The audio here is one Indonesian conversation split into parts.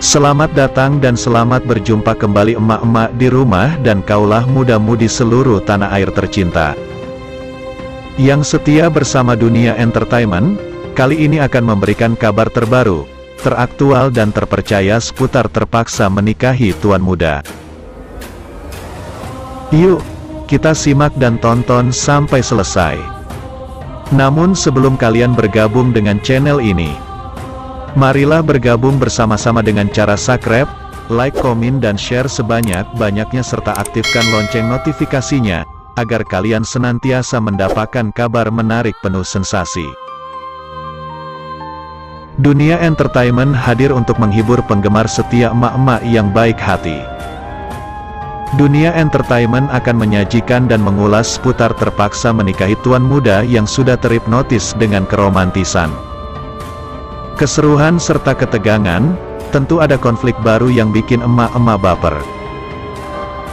Selamat datang dan selamat berjumpa kembali emak-emak di rumah dan kaulah muda-mudi seluruh tanah air tercinta yang setia bersama Dunia Entertainment. Kali ini akan memberikan kabar terbaru, teraktual dan terpercaya seputar terpaksa menikahi tuan muda. Yuk, kita simak dan tonton sampai selesai. Namun sebelum kalian bergabung dengan channel ini, marilah bergabung bersama-sama dengan cara subscribe, like, komen dan share sebanyak-banyaknya serta aktifkan lonceng notifikasinya, agar kalian senantiasa mendapatkan kabar menarik penuh sensasi. Dunia Entertainment hadir untuk menghibur penggemar setia emak-emak yang baik hati. Dunia Entertainment akan menyajikan dan mengulas seputar terpaksa menikahi tuan muda yang sudah terhipnotis dengan keromantisan, keseruan serta ketegangan. Tentu ada konflik baru yang bikin emak-emak baper.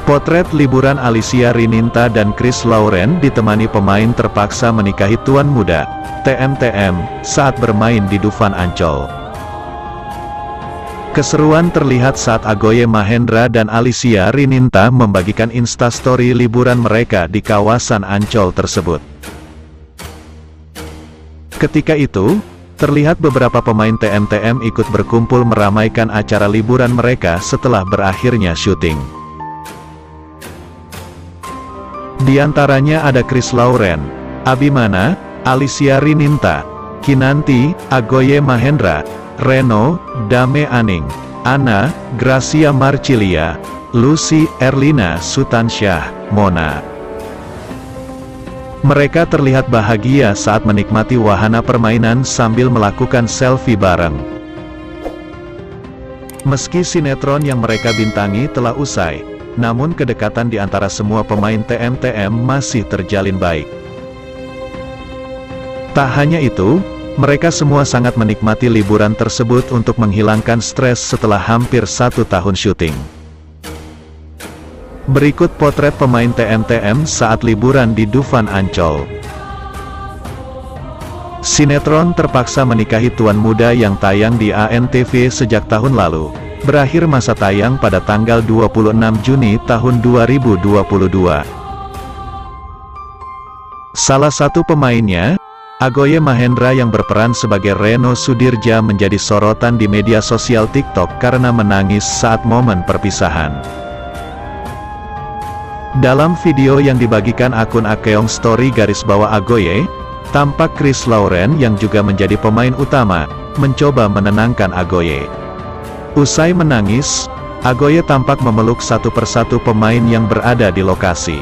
Potret liburan Alicia Rininta dan Chris Lauren ditemani pemain terpaksa menikahi tuan muda, TMTM, saat bermain di Dufan Ancol. Keseruan terlihat saat Agoye Mahendra dan Alicia Rininta membagikan instastory liburan mereka di kawasan Ancol tersebut. Ketika itu, terlihat beberapa pemain TMTM ikut berkumpul meramaikan acara liburan mereka setelah berakhirnya syuting. Di antaranya ada Chris Lauren, Abimana, Alicia Rininta, Kinanti, Agoye Mahendra, Reno, Dame Aning, Ana, Gracia Marcilia, Lucy, Erlina Sutansyah, Mona. Mereka terlihat bahagia saat menikmati wahana permainan sambil melakukan selfie bareng. Meski sinetron yang mereka bintangi telah usai, namun kedekatan di antara semua pemain TMTM masih terjalin baik. Tak hanya itu, mereka semua sangat menikmati liburan tersebut untuk menghilangkan stres setelah hampir 1 tahun syuting. Berikut potret pemain TMTM saat liburan di Dufan Ancol. Sinetron terpaksa menikahi tuan muda yang tayang di ANTV sejak tahun lalu, berakhir masa tayang pada tanggal 26 Juni tahun 2022. Salah satu pemainnya, Agoye Mahendra yang berperan sebagai Reno Sudirja, menjadi sorotan di media sosial TikTok karena menangis saat momen perpisahan. Dalam video yang dibagikan akun Akeong Story _Agoye, tampak Chris Lauren yang juga menjadi pemain utama, mencoba menenangkan Agoye. Usai menangis, Agoye tampak memeluk satu persatu pemain yang berada di lokasi.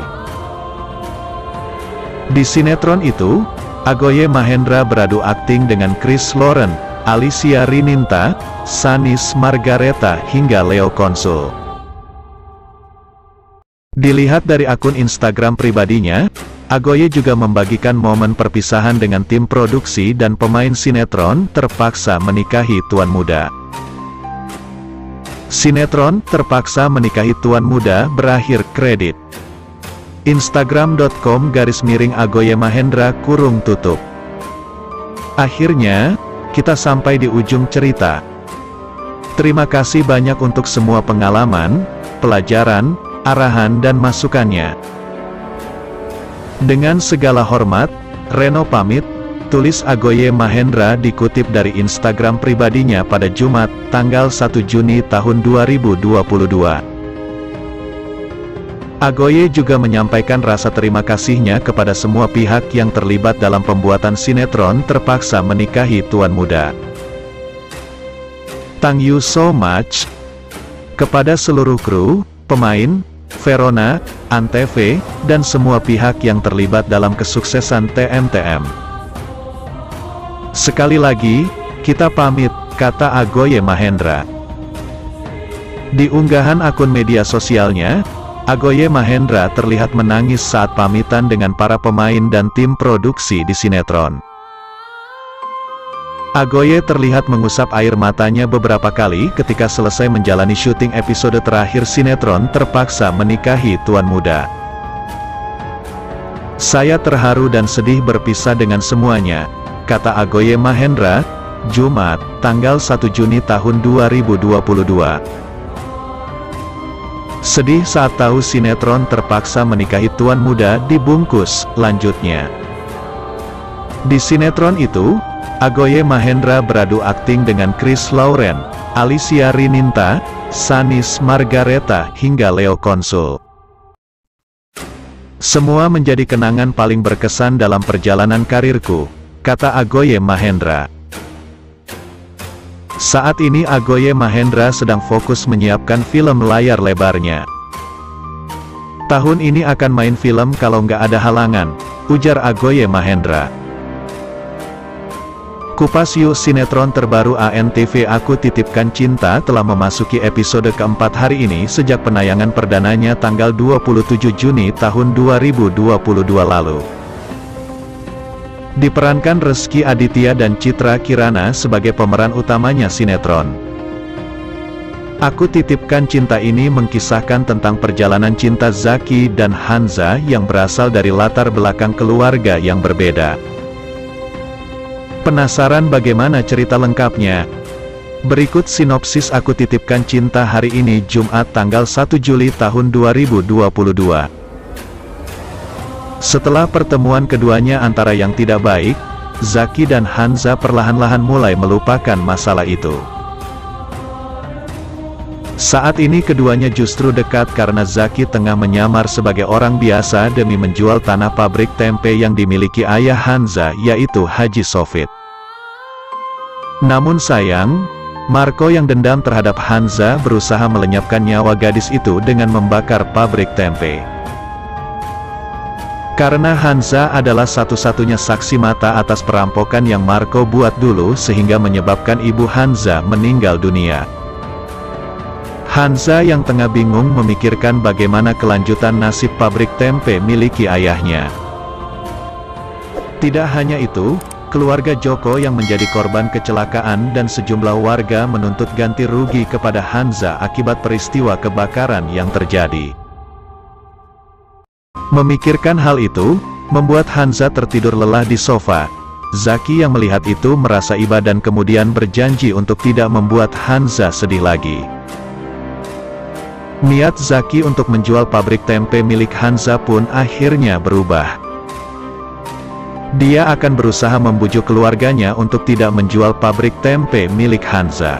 Di sinetron itu, Agoye Mahendra beradu akting dengan Chris Lauren, Alicia Rininta, Sanis Margareta hingga Leo Konsul. Dilihat dari akun Instagram pribadinya, Agoye juga membagikan momen perpisahan dengan tim produksi dan pemain sinetron terpaksa menikahi tuan muda. Sinetron terpaksa menikahi tuan muda berakhir kredit. Instagram.com/Agoye Mahendra _tutup. Akhirnya, kita sampai di ujung cerita. Terima kasih banyak untuk semua pengalaman, pelajaran, arahan dan masukannya. Dengan segala hormat, Reno pamit, tulis Agoye Mahendra dikutip dari Instagram pribadinya pada Jumat, tanggal 1 Juni tahun 2022. Agoye juga menyampaikan rasa terima kasihnya kepada semua pihak yang terlibat dalam pembuatan sinetron terpaksa menikahi tuan muda. Thank you so much kepada seluruh kru, pemain, Verona, Antv, dan semua pihak yang terlibat dalam kesuksesan TMTM. Sekali lagi, kita pamit, kata Agoye Mahendra. Di unggahan akun media sosialnya, Agoye Mahendra terlihat menangis saat pamitan dengan para pemain dan tim produksi di sinetron. Agoye terlihat mengusap air matanya beberapa kali ketika selesai menjalani syuting episode terakhir sinetron terpaksa menikahi tuan muda. Saya terharu dan sedih berpisah dengan semuanya, kata Agoye Mahendra, Jumat, tanggal 1 Juni tahun 2022. Sedih saat tahu sinetron terpaksa menikahi tuan muda dibungkus, lanjutnya. Di sinetron itu, Agoye Mahendra beradu akting dengan Chris Lauren, Alicia Rininta, Sanis Margareta, hingga Leo Konsul. Semua menjadi kenangan paling berkesan dalam perjalanan karirku, kata Agoye Mahendra. Saat ini Agoye Mahendra sedang fokus menyiapkan film layar lebarnya. Tahun ini akan main film kalau nggak ada halangan, ujar Agoye Mahendra. Kupas yuk, sinetron terbaru ANTV Aku Titipkan Cinta telah memasuki episode keempat hari ini sejak penayangan perdananya tanggal 27 Juni tahun 2022 lalu. Diperankan Rezky Aditya dan Citra Kirana sebagai pemeran utamanya sinetron. Aku Titipkan Cinta ini mengkisahkan tentang perjalanan cinta Zaki dan Hanza yang berasal dari latar belakang keluarga yang berbeda. Penasaran bagaimana cerita lengkapnya? Berikut sinopsis Aku Titipkan Cinta hari ini Jumat tanggal 1 Juli tahun 2022. Setelah pertemuan keduanya antara yang tidak baik, Zaki dan Hanza perlahan-lahan mulai melupakan masalah itu. Saat ini keduanya justru dekat karena Zaki tengah menyamar sebagai orang biasa demi menjual tanah pabrik tempe yang dimiliki ayah Hanza, yaitu Haji Sofit. Namun sayang, Marco yang dendam terhadap Hanza berusaha melenyapkan nyawa gadis itu dengan membakar pabrik tempe. Karena Hanza adalah satu-satunya saksi mata atas perampokan yang Marco buat dulu sehingga menyebabkan ibu Hanza meninggal dunia. Hanza yang tengah bingung memikirkan bagaimana kelanjutan nasib pabrik tempe miliki ayahnya. Tidak hanya itu, keluarga Joko yang menjadi korban kecelakaan dan sejumlah warga menuntut ganti rugi kepada Hanza akibat peristiwa kebakaran yang terjadi. Memikirkan hal itu, membuat Hanza tertidur lelah di sofa. Zaki yang melihat itu merasa iba dan kemudian berjanji untuk tidak membuat Hanza sedih lagi. Niat Zaki untuk menjual pabrik tempe milik Hanza pun akhirnya berubah. Dia akan berusaha membujuk keluarganya untuk tidak menjual pabrik tempe milik Hanza.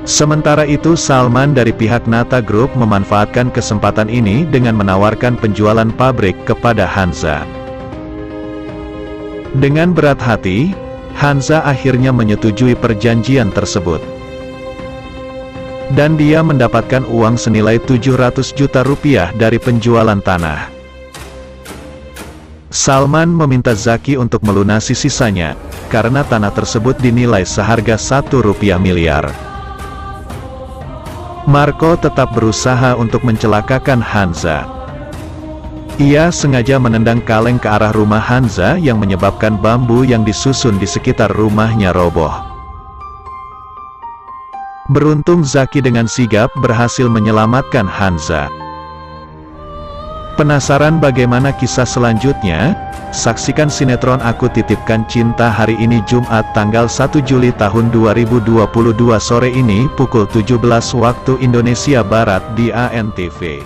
Sementara itu Salman dari pihak Nata Group memanfaatkan kesempatan ini dengan menawarkan penjualan pabrik kepada Hanza. Dengan berat hati, Hanza akhirnya menyetujui perjanjian tersebut. Dan dia mendapatkan uang senilai 700 juta rupiah dari penjualan tanah. Salman meminta Zaki untuk melunasi sisanya, karena tanah tersebut dinilai seharga 1 rupiah miliar. Marco tetap berusaha untuk mencelakakan Hanza. Ia sengaja menendang kaleng ke arah rumah Hanza yang menyebabkan bambu yang disusun di sekitar rumahnya roboh. Beruntung Zaki dengan sigap berhasil menyelamatkan Hanza. Penasaran bagaimana kisah selanjutnya? Saksikan sinetron Aku Titipkan Cinta hari ini Jumat tanggal 1 Juli tahun 2022 sore ini pukul 17 waktu Indonesia Barat di ANTV.